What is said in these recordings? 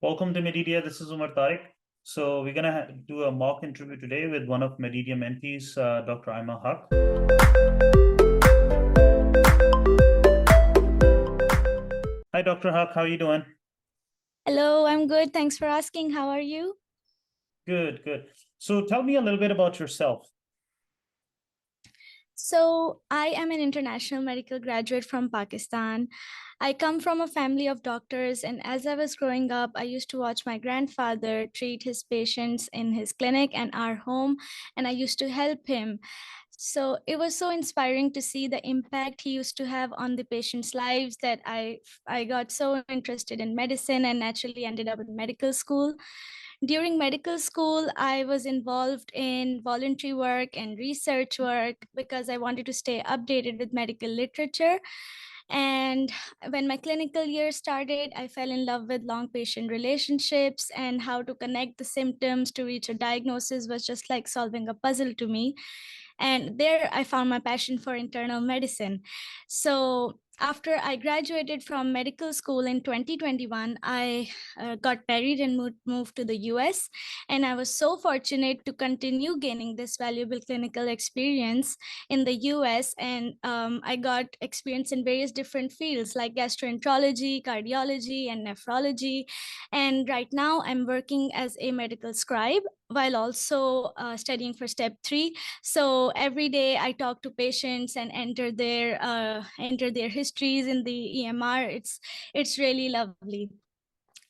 Welcome to Mededia. This is Tariq. So we're gonna do a mock interview today with one of Mededia mentees, Dr. Ayema Haque. Hi, Dr. Haque. How are you doing? Hello, I'm good. Thanks for asking. How are you? Good, good. So tell me a little bit about yourself. So, I am an international medical graduate from Pakistan. I come from a family of doctors, and as I was growing up, I used to watch my grandfather treat his patients in his clinic and our home, and I used to help him. So it was so inspiring to see the impact he used to have on the patients' lives that I got so interested in medicine and naturally ended up in medical school. During medical school, I was involved in voluntary work and research work because I wanted to stay updated with medical literature. And when my clinical year started, I fell in love with long patient relationships, and how to connect the symptoms to reach a diagnosis was just like solving a puzzle to me. And there I found my passion for internal medicine. So after I graduated from medical school in 2021, I got married and moved to the US. And I was so fortunate to continue gaining this valuable clinical experience in the US. And I got experience in various different fields like gastroenterology, cardiology, and nephrology. And right now I'm working as a medical scribe while also studying for step 3. So every day I talk to patients and enter their histories in the EMR. It's really lovely.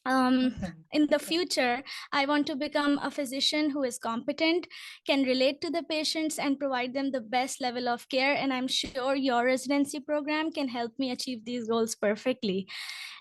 In the future, I want to become a physician who is competent, can relate to the patients, and provide them the best level of care. And I'm sure your residency program can help me achieve these goals perfectly.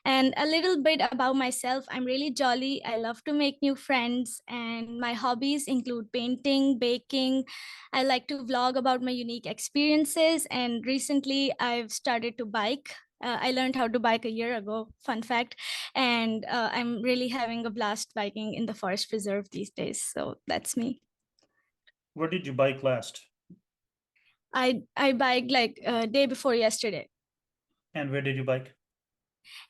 And a little bit about myself, I'm really jolly. I love to make new friends, and my hobbies include painting, baking. I like to vlog about my unique experiences, and recently I've started to bike. I learned how to bike a year ago, fun fact. And I'm really having a blast biking in the forest preserve these days. So that's me. Where did you bike last? I biked like day before yesterday And where did you bike?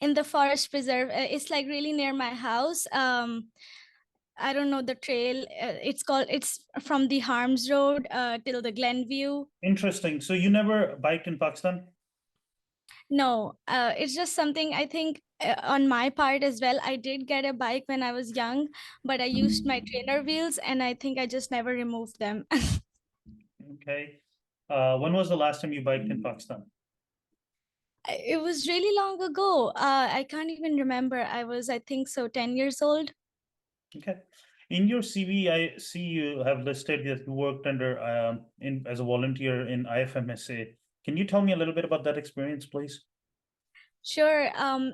in the forest preserve. It's like really near my house. I don't know the trail. It's from the Harms Road till the Glenview. Interesting. So you never biked in Pakistan? No, it's just something I think on my part as well. I did get a bike when I was young, but I used my trainer wheels, and I think I just never removed them. Okay. When was the last time you biked in Pakistan? It was really long ago. I can't even remember. I think so, 10 years old. Okay. In your CV, I see you have listed that you worked under in as a volunteer in Ifmsa. Can you tell me a little bit about that experience, please? Sure.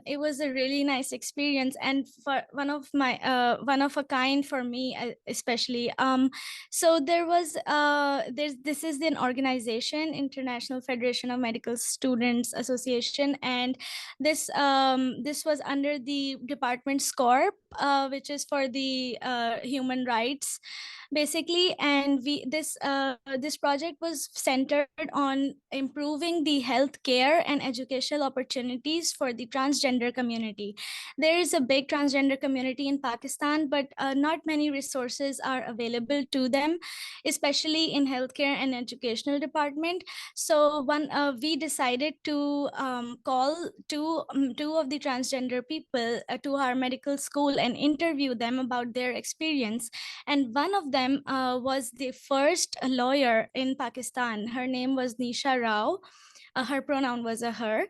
It was a really nice experience, and for one of a kind for me, especially. So this is an organization, International Federation of Medical Students Association, and this was under the department SCORP, which is for the human rights, basically. And this project was centered on improving the health care and educational opportunities for the transgender community. There is a big transgender community in Pakistan, but not many resources are available to them, especially in healthcare and educational department. So we decided to call two of the transgender people to our medical school and interview them about their experience. And one of them was the first lawyer in Pakistan. Her name was Nisha Rao. Her pronoun was a her,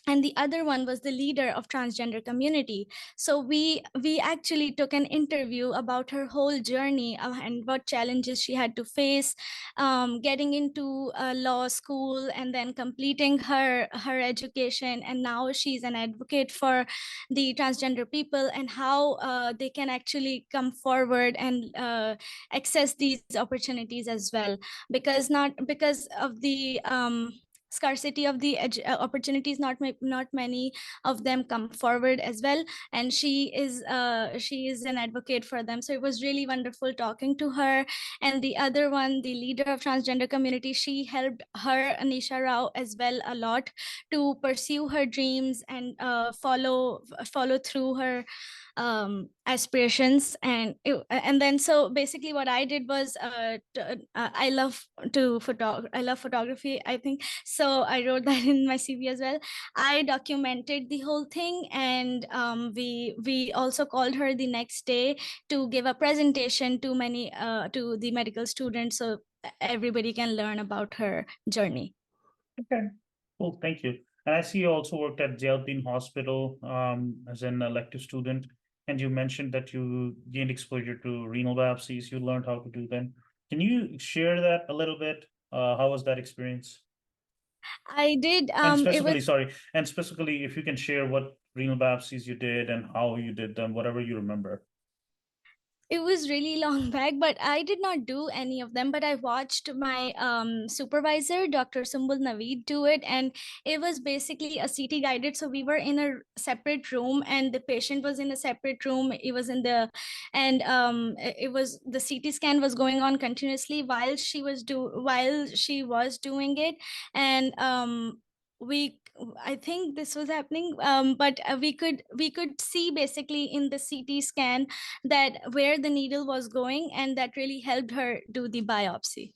and the other one was the leader of transgender community. So we actually took an interview about her whole journey and what challenges she had to face, getting into law school and then completing her education, and now she's an advocate for the transgender people, and how they can actually come forward and access these opportunities as well, because not because of the scarcity of the opportunities, not many of them come forward as well, and she is an advocate for them. So it was really wonderful talking to her. And the other one, the leader of transgender community, she helped her, Anisha Rao, as well a lot to pursue her dreams and follow through her aspirations. And then so basically what I did was I love photography, I think. So I wrote that in my CV as well. I documented the whole thing, and we also called her the next day to give a presentation to to the medical students, so everybody can learn about her journey. Okay, cool, thank you. And I see you also worked at Jayalpin Hospital as an elective student, and you mentioned that you gained exposure to renal biopsies. You learned how to do them. Can you share that a little bit? How was that experience? I did. And It was specifically, sorry, and specifically, if you can share what renal biopsies you did and how you did them, whatever you remember. It was really long back, but I did not do any of them. But I watched my supervisor, Dr. Sumbul Naveed, do it. And it was basically a CT guided. So we were in a separate room and the patient was in a separate room. It was in the, and it was, the CT scan was going on continuously while she was doing it. And we I think this was happening, but we could see basically in the CT scan that where the needle was going, and that really helped her do the biopsy.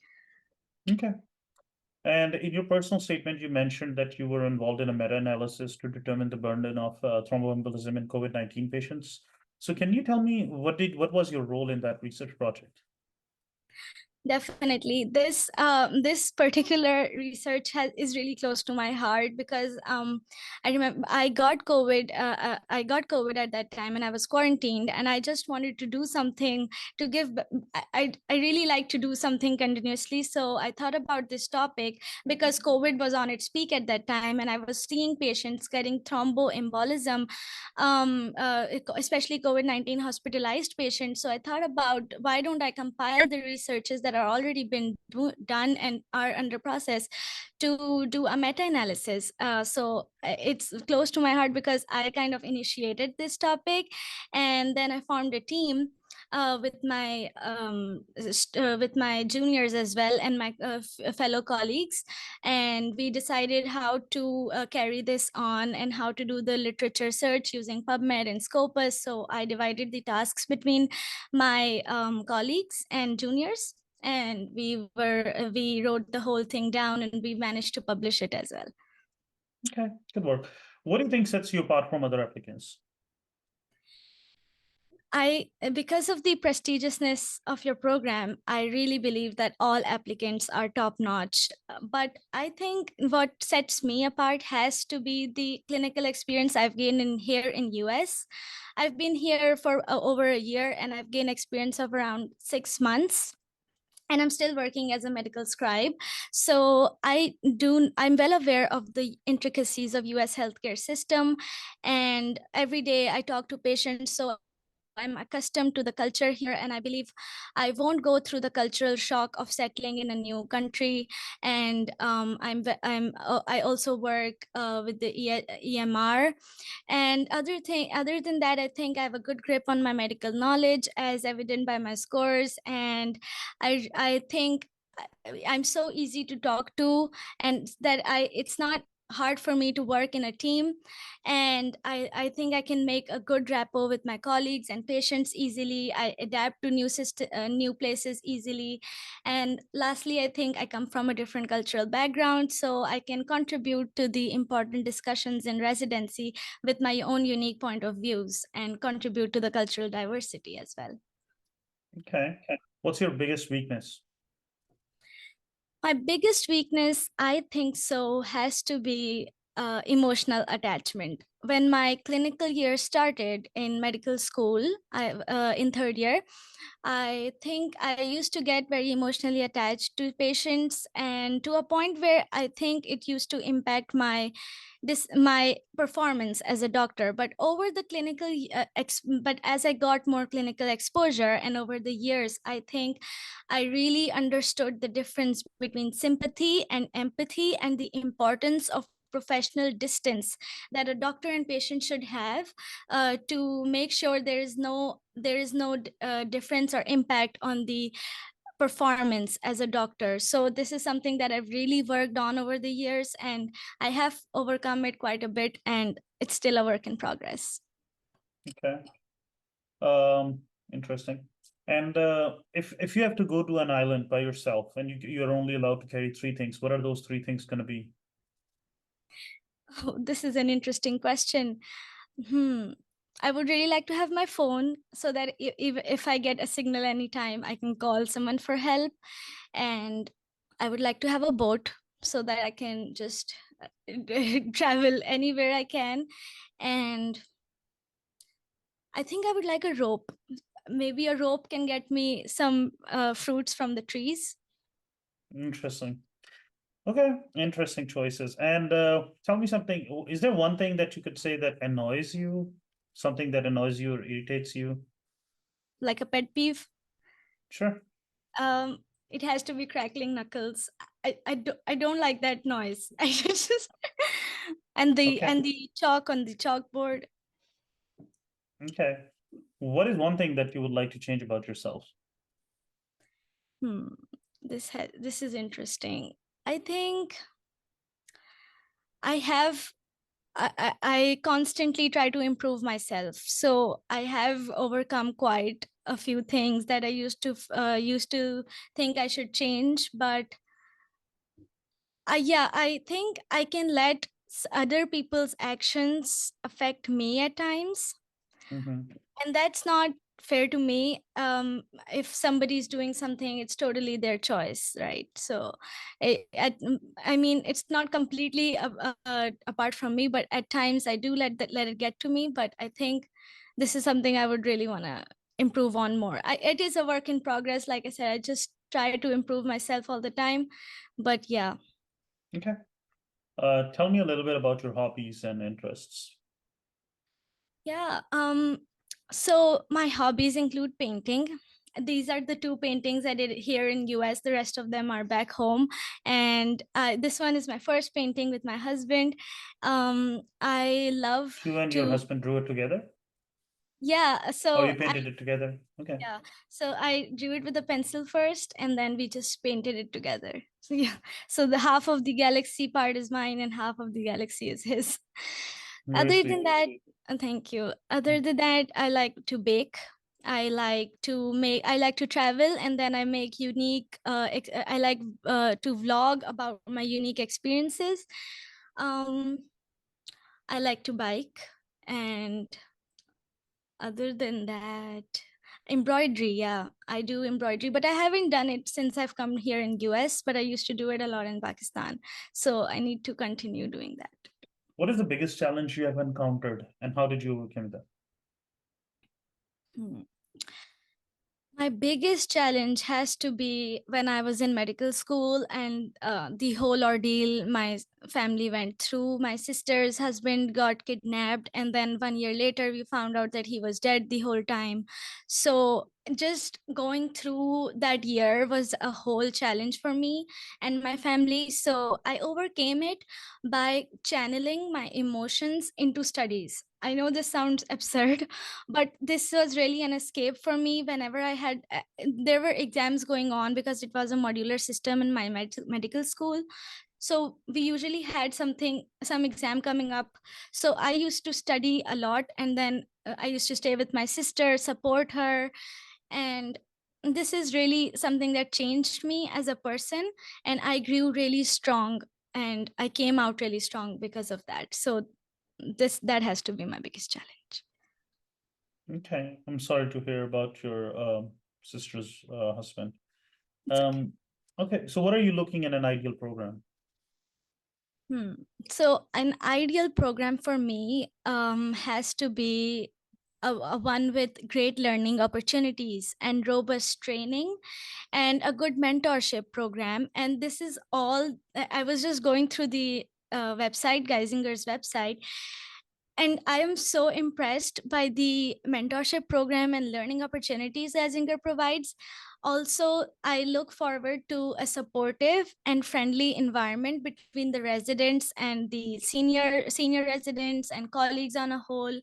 Okay. And in your personal statement, you mentioned that you were involved in a meta-analysis to determine the burden of thromboembolism in COVID-19 patients. So can you tell me what was your role in that research project? Definitely, this particular research is really close to my heart because I remember I got COVID. I got COVID at that time, and I was quarantined, and I just wanted to do something to give. I really like to do something continuously, so I thought about this topic because COVID was on its peak at that time, and I was seeing patients getting thromboembolism, especially COVID-19 hospitalized patients. So I thought about, why don't I compile the researches that are already been done and are under process to do a meta-analysis. So it's close to my heart because I kind of initiated this topic, and then I formed a team with my juniors as well, and my fellow colleagues, and we decided how to carry this on and how to do the literature search using PubMed and Scopus. So I divided the tasks between my colleagues and juniors, and we wrote the whole thing down, and we managed to publish it as well. Okay, good work. What do you think sets you apart from other applicants? Because of the prestigiousness of your program, I really believe that all applicants are top notch. But I think what sets me apart has to be the clinical experience I've gained here in US. I've been here for over a year, and I've gained experience of around 6 months, and I'm still working as a medical scribe. So I'm well aware of the intricacies of US healthcare system, and every day I talk to patients. So I'm accustomed to the culture here, and I believe I won't go through the cultural shock of settling in a new country. And I also work with the EMR. And other than that, I think I have a good grip on my medical knowledge, as evident by my scores. And I think I'm so easy to talk to, and that it's not hard for me to work in a team. And I think I can make a good rapport with my colleagues and patients easily. I adapt to new places easily. And lastly, I think I come from a different cultural background, so I can contribute to the important discussions in residency with my own unique point of views and contribute to the cultural diversity as well. Okay. What's your biggest weakness? My biggest weakness, I think so, has to be emotional attachment. When my clinical year started in medical school, in third year, I think I used to get very emotionally attached to patients, and to a point where I think it used to impact my performance as a doctor. But over the but as I got more clinical exposure and over the years, I think I really understood the difference between sympathy and empathy, and the importance of professional distance that a doctor and patient should have, to make sure there is no difference or impact on the performance as a doctor. So this is something that I've really worked on over the years, and I have overcome it quite a bit, and it's still a work in progress. Okay. Interesting. And if you have to go to an island by yourself and you're only allowed to carry three things, what are those three things going to be? Oh, this is an interesting question. I would really like to have my phone so that if I get a signal anytime, I can call someone for help. And I would like to have a boat so that I can just travel anywhere I can. And I think I would like a rope. Maybe a rope can get me some fruits from the trees. Interesting. Okay, interesting choices. And tell me something. Is there one thing that you could say that annoys you? Something that annoys you or irritates you? Like a pet peeve. Sure. Um, it has to be crackling knuckles. I don't like that noise. I just Okay. and the chalk on the chalkboard. Okay. What is one thing that you would like to change about yourself? Hmm. This is interesting. I think I have I constantly try to improve myself. So I have overcome quite a few things that I used to think I should change. But yeah, I think I can let other people's actions affect me at times, Mm-hmm. and that's not fair to me. If somebody's doing something, it's totally their choice, right? So I mean, it's not completely apart from me, but at times I do let it get to me. But I think this is something I would really want to improve on more. It is a work in progress. Like I said, I just try to improve myself all the time. But yeah. Okay. Tell me a little bit about your hobbies and interests. Yeah. So my hobbies include painting. These are the two paintings I did here in US. The rest of them are back home. And this one is my first painting with my husband. I love You and your to, husband drew it together? yeah. Oh, you painted it together? Okay. Yeah. So I drew it with a pencil first, and then we just painted it together. So yeah. So the half of the galaxy part is mine, and half of the galaxy is his. Very Other sweet. than that, thank you. Other than that, I like to bake. I like to travel, and then I make unique. I like to vlog about my unique experiences. Um, I like to bike, and other than that, embroidery. Yeah, I do embroidery, but I haven't done it since I've come here in US, but I used to do it a lot in Pakistan. So I need to continue doing that. What is the biggest challenge you have encountered and how did you overcome that? Hmm. My biggest challenge has to be when I was in medical school, and the whole ordeal my family went through. My sister's husband got kidnapped, and then 1 year later, we found out that he was dead the whole time. So, just going through that year was a whole challenge for me and my family. So, I overcame it by channeling my emotions into studies. I know this sounds absurd, but this was really an escape for me whenever I had there were exams going on because it was a modular system in my medical school. So we usually had some exam coming up, so I used to study a lot, and then I used to stay with my sister, support her. And this is really something that changed me as a person, and I grew really strong, and I came out really strong because of that. So that has to be my biggest challenge. Okay. I'm sorry to hear about your sister's husband. It's okay. Um, okay. So what are you looking in an ideal program? So an ideal program for me has to be a one with great learning opportunities and robust training and a good mentorship program. And this is all, I was just going through the website, Geisinger's website, and I am so impressed by the mentorship program and learning opportunities Geisinger provides. Also, I look forward to a supportive and friendly environment between the residents and the senior residents and colleagues on a whole.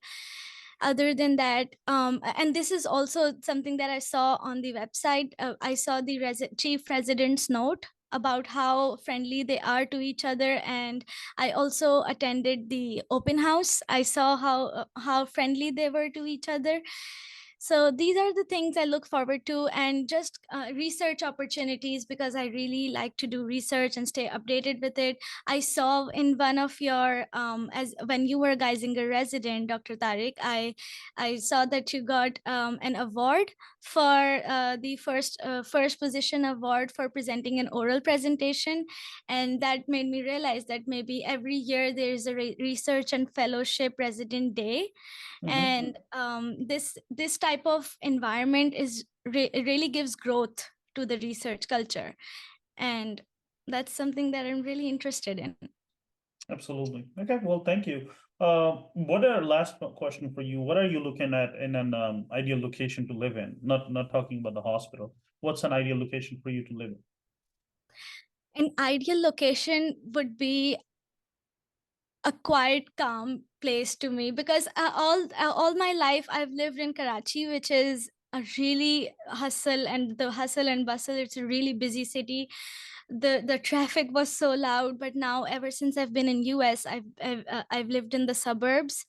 Other than that, and this is also something that I saw on the website. I saw the chief resident's note about how friendly they are to each other, and I also attended the open house. I saw how friendly they were to each other. So these are the things I look forward to, and just research opportunities, because I really like to do research and stay updated with it. I saw in one of your as when you were a Geisinger resident, Dr. Tariq, I saw that you got an award for the first position award for presenting an oral presentation, and that made me realize that maybe every year there is a research and fellowship resident day. And this type of environment is really gives growth to the research culture, and that's something that I'm really interested in. Absolutely. Okay, well, thank you. What are last question for you? What are you looking at in an ideal location to live in? Not talking about the hospital. What's an ideal location for you to live in? An ideal location would be a quiet, calm place to me, because all my life I've lived in Karachi, which is a really hustle and bustle. It's a really busy city. The traffic was so loud, but now ever since I've been in US, I've lived in the suburbs,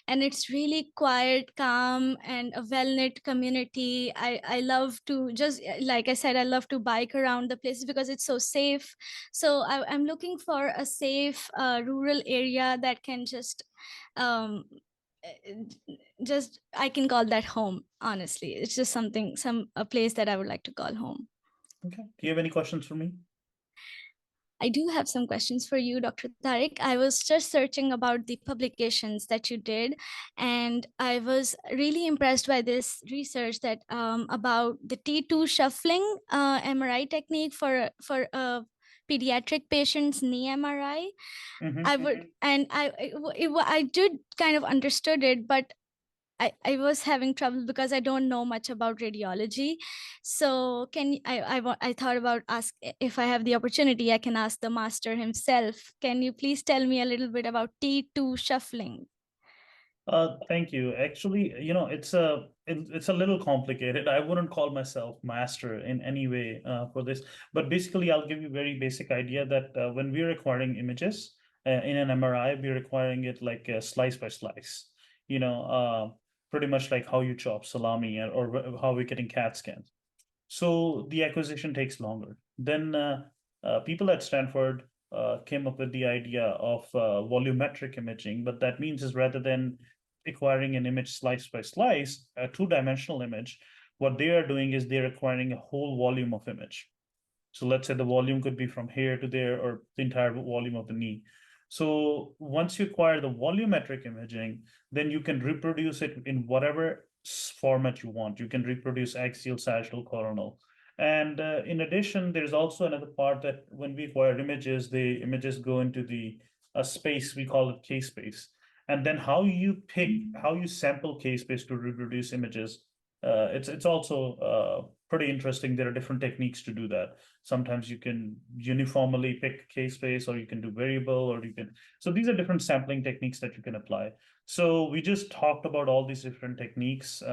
and it's really quiet, calm, and a well-knit community. I love to, just like I said, I love to bike around the places because it's so safe. So I'm looking for a safe rural area that can um, just I can call that home. Honestly, it's just a place that I would like to call home. Okay. Do you have any questions for me? I do have some questions for you, Dr. Tariq. I was just searching about the publications that you did, and I was really impressed by this research that about the T2 shuffling MRI technique for pediatric patients knee MRI. I would, and I did kind of understood it, but I was having trouble because I don't know much about radiology. So I thought about ask if I have the opportunity, I can ask the master himself. Can you please tell me a little bit about T2 shuffling? Thank you. Actually, it's a little complicated. I wouldn't call myself master in any way for this, but basically, I'll give you a very basic idea that when we're acquiring images in an MRI, we're acquiring it like slice by slice. You know, pretty much like how you chop salami or how we're getting CAT scans. So the acquisition takes longer. Then people at Stanford came up with the idea of volumetric imaging, but that means is rather than acquiring an image slice by slice, a two-dimensional image, what they are doing is they're acquiring a whole volume of image. So let's say the volume could be from here to there or the entire volume of the knee. So once you acquire the volumetric imaging, then you can reproduce it in whatever format you want. You can reproduce axial, sagittal, coronal. And in addition, there's also another part that when we acquire images, the images go into the space, we call it K-space. And then how you sample K-space to reproduce images, it's also pretty interesting. There are different techniques to do that. Sometimes you can uniformly pick K-space, or you can do variable, or you can. So these are different sampling techniques that you can apply. So we just talked about all these different techniques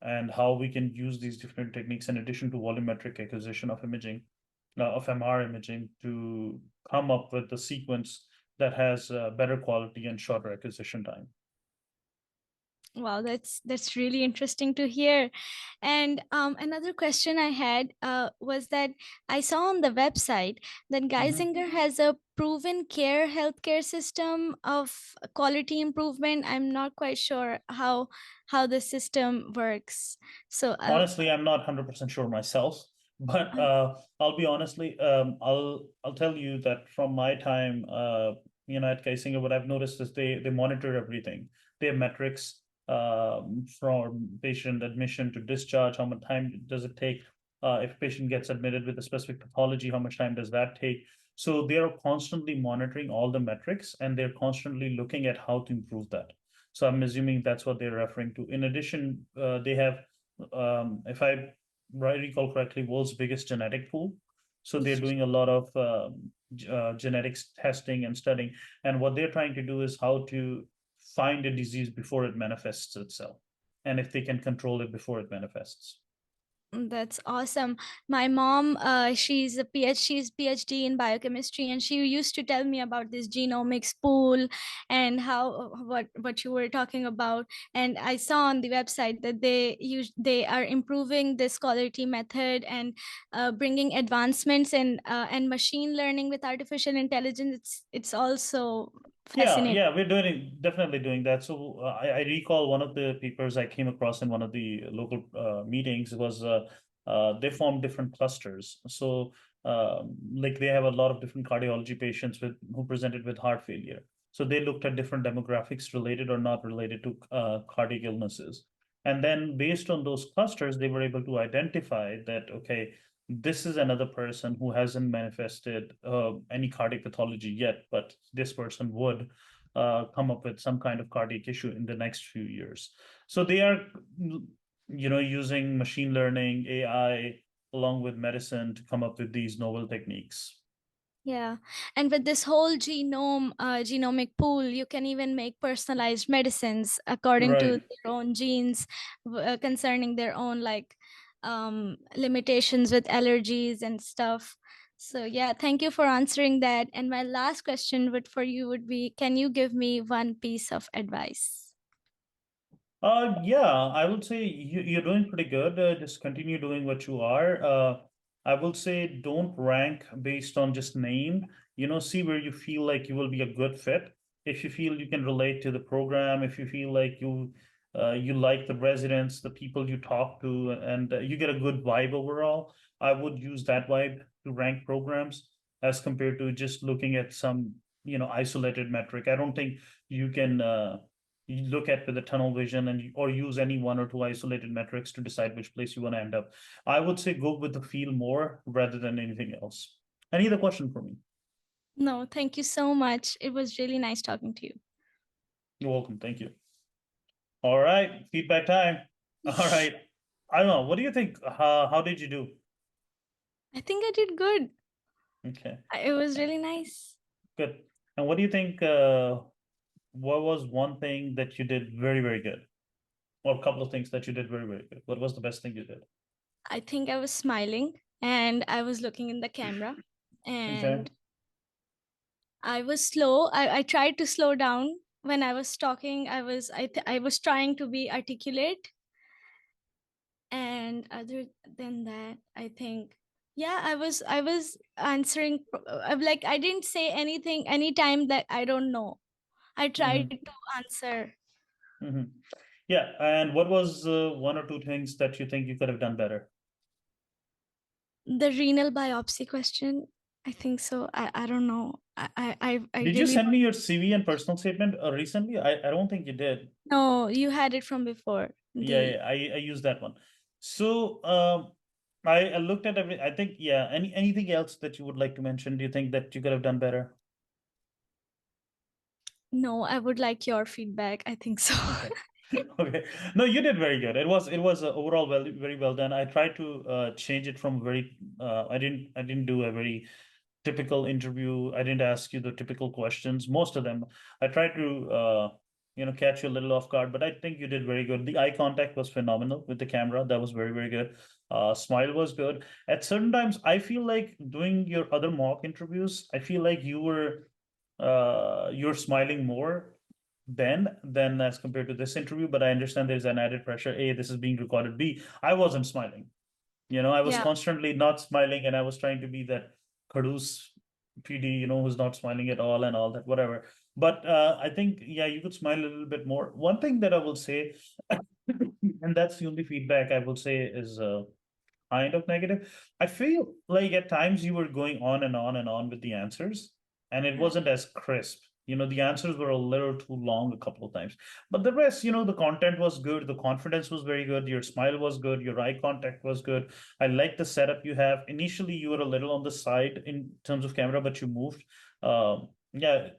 and how we can use these different techniques in addition to volumetric acquisition of imaging, of MR imaging, to come up with the sequence that has better quality and shorter acquisition time. Wow, that's really interesting to hear. And another question I had was that I saw on the website that Geisinger has a proven care healthcare system of quality improvement. I'm not quite sure how the system works. So Honestly, I'm not 100% sure myself, But I'll be honestly, I'll tell you that from my time, at Kaisinger, what I've noticed is they monitor everything. They have metrics from patient admission to discharge. How much time does it take? If patient gets admitted with a specific pathology, how much time does that take? So they are constantly monitoring all the metrics, and they're constantly looking at how to improve that. So I'm assuming that's what they're referring to. In addition, they have, if I recall correctly, world's biggest genetic pool. So they're doing a lot of genetics testing and studying. And what they're trying to do is how to find a disease before it manifests itself, and if they can control it before it manifests. That's awesome. My mom, she's PhD in biochemistry, and she used to tell me about this genomics pool and how what you were talking about. And I saw on the website that they are improving this quality method and bringing advancements in and machine learning with artificial intelligence. It's also Yeah, fascinating. yeah, we're definitely doing that. So I recall one of the papers I came across in one of the local meetings was they formed different clusters. So like they have a lot of different cardiology patients with who presented with heart failure. So they looked at different demographics related or not related to cardiac illnesses. And then based on those clusters, they were able to identify that, okay, this is another person who hasn't manifested any cardiac pathology yet, but this person would come up with some kind of cardiac issue in the next few years. So they are, using machine learning, AI, along with medicine to come up with these novel techniques. Yeah. And with this whole genomic pool, you can even make personalized medicines according to Right. their own genes, concerning their own like limitations with allergies and stuff. So yeah, thank you for answering that. And my last question for you would be, can you give me one piece of advice? Yeah, I would say you're doing pretty good. Just continue doing what you are. I would say don't rank based on just name. See where you feel like you will be a good fit. If you feel you can relate to the program, if you feel like you like the residents, the people you talk to, and you get a good vibe overall, I would use that vibe to rank programs as compared to just looking at some, isolated metric. I don't think you can. You look at with a tunnel vision and or use any one or two isolated metrics to decide which place you want to end up. I would say go with the feel more rather than anything else. Any other question for me? No, thank you so much. It was really nice talking to you. You're welcome. Thank you. All right, feedback time. All right. I don't know. What do you think? How did you do? I think I did good. Okay, It was really nice. good. And what do you think? What was one thing that you did very, very good? Or a couple of things that you did very, very good? What was the best thing you did? I think I was smiling and I was looking in the camera, Okay. and I was slow. I tried to slow down when I was talking. I was trying to be articulate. And other than that, I think yeah, I was answering like I didn't say anything anytime that I don't know. I tried Mm-hmm. to answer. Mm-hmm. Yeah. And what was one or two things that you think you could have done better? The renal biopsy question, I think so. I don't know. I Did you really send me don't. your CV and personal statement recently? I don't think you did. No, you had it from before. Yeah, The yeah, I used that one. So I looked at every. I think yeah. Anything else that you would like to mention? Do you think that you could have done better? No, I would like your feedback. I think so. Okay. Okay. No, you did very good. It was overall very well done. I tried to change it from very. I didn't do a very typical interview. I didn't ask you the typical questions. Most of them, I tried to catch you a little off guard, but I think you did very good. The eye contact was phenomenal with the camera. That was very, very good. Smile was good. At certain times, I feel like doing your other mock interviews, I feel like you're smiling more than as compared to this interview, but I understand there's an added pressure. A, this is being recorded. B, I wasn't smiling. I was Yeah. constantly not smiling, and I was trying to be that Kadus PD, who's not smiling at all and all that, whatever. But I think, yeah, you could smile a little bit more. One thing that I will say, and that's the only feedback I will say is kind of negative. I feel like at times you were going on and on and on with the answers, and it wasn't as crisp. The answers were a little too long a couple of times. But the rest, the content was good, the confidence was very good, your smile was good, your eye contact was good. I like the setup you have. Initially, you were a little on the side in terms of camera, but you moved. Yeah,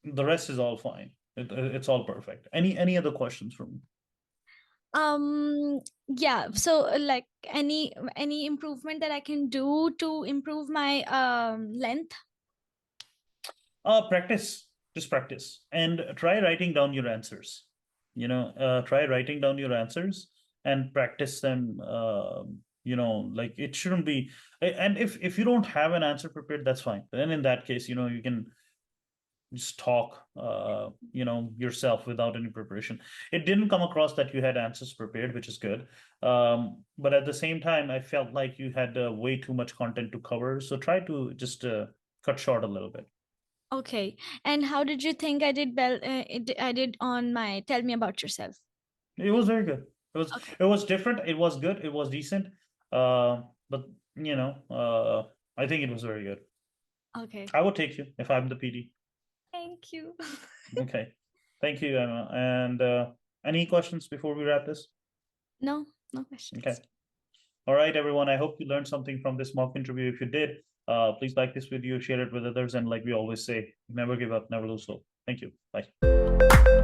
the rest is all fine. It's all perfect. Any other questions from me? Yeah, so like any improvement that I can do to improve my length? Practice, just practice, and try writing down your answers. Try writing down your answers and practice them. Like it shouldn't be. And if you don't have an answer prepared, that's fine. Then in that case, you can just talk, yourself without any preparation. It didn't come across that you had answers prepared, which is good. But at the same time, I felt like you had way too much content to cover. So try to just cut short a little bit. Okay. And how did you think I did I did on my Tell Me About Yourself? It was very good. Okay. It was different. It was good. It was decent. But I think it was very good. Okay. I would take you if I'm the PD. Thank you. Okay. Thank you, Emma. And any questions before we wrap this? No, no questions. Okay. All right, everyone. I hope you learned something from this mock interview. If you did, please like this video, share it with others, and like we always say, never give up, never lose hope. Thank you. Bye.